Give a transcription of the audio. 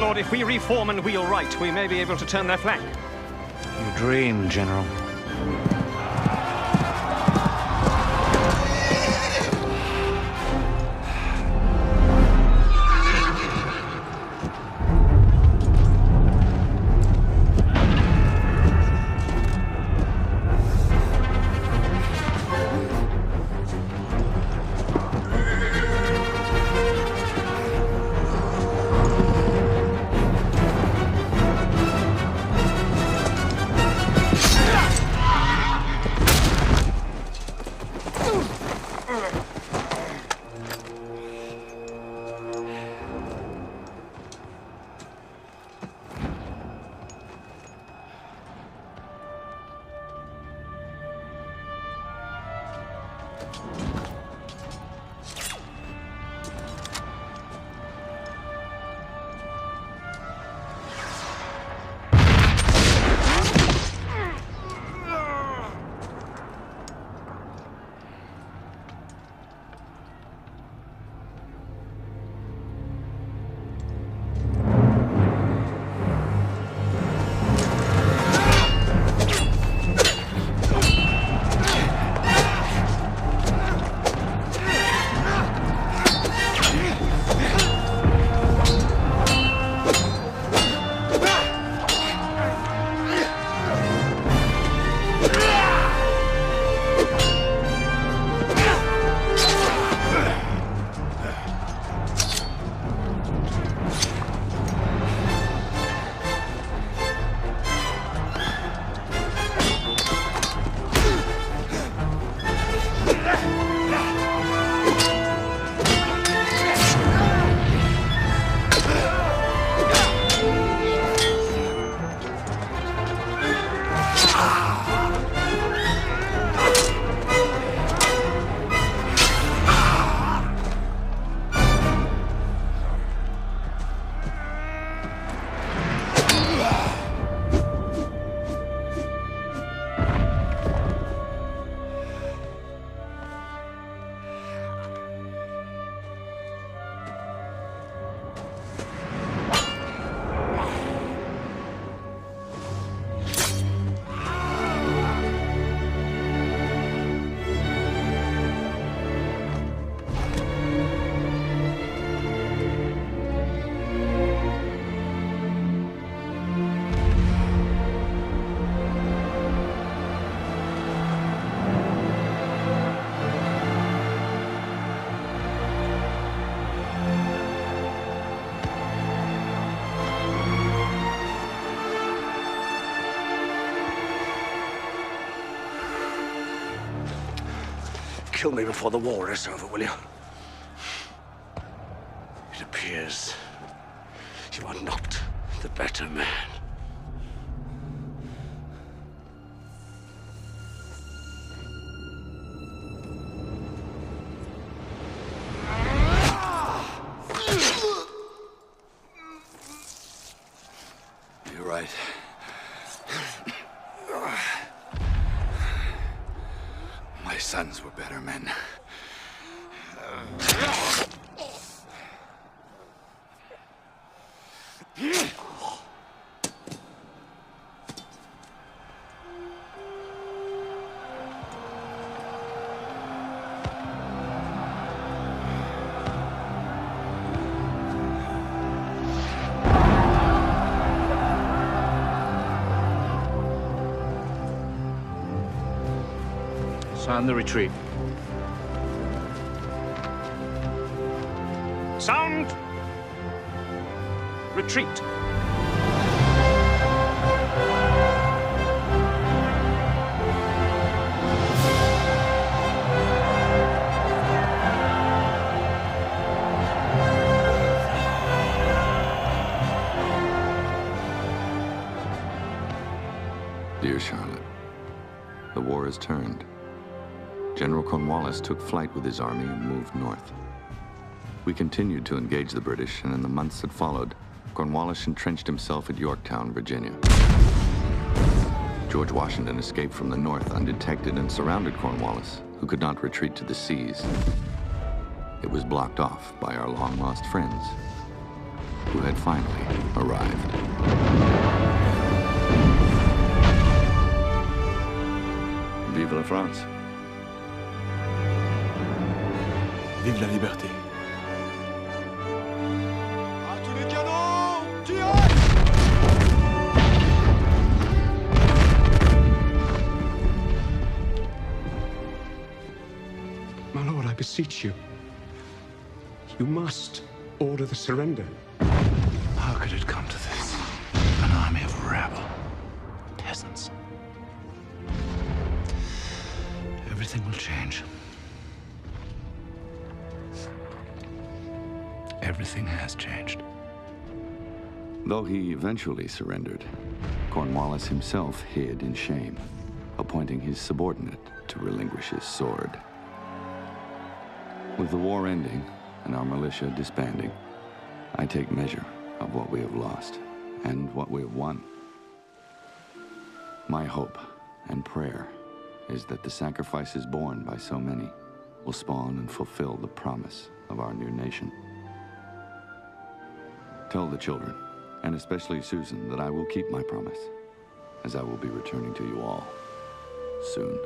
Lord, if we reform and wheel right, we may be able to turn their flank. You dream, General. Kill me before the war is over, will you? It appears you are not the better man. You're right. My sons were better men. Sound the retreat. Sound! Retreat! Dear Charlotte, the war has turned. General Cornwallis took flight with his army and moved north. We continued to engage the British, and in the months that followed, Cornwallis entrenched himself at Yorktown, Virginia. George Washington escaped from the north undetected and surrounded Cornwallis, who could not retreat to the seas. It was blocked off by our long-lost friends. who had finally arrived. Vive la France. Vive la liberté. À tous les canons, tirez! My lord, I beseech you. You must order the surrender. How could it come to this? An army of rabble. Peasants. Everything will change. Everything has changed. Though he eventually surrendered, Cornwallis himself hid in shame, appointing his subordinate to relinquish his sword. With the war ending and our militia disbanding, I take measure of what we have lost and what we have won. My hope and prayer is that the sacrifices borne by so many will spawn and fulfill the promise of our new nation. Tell the children, and especially Susan, that I will keep my promise, as I will be returning to you all soon.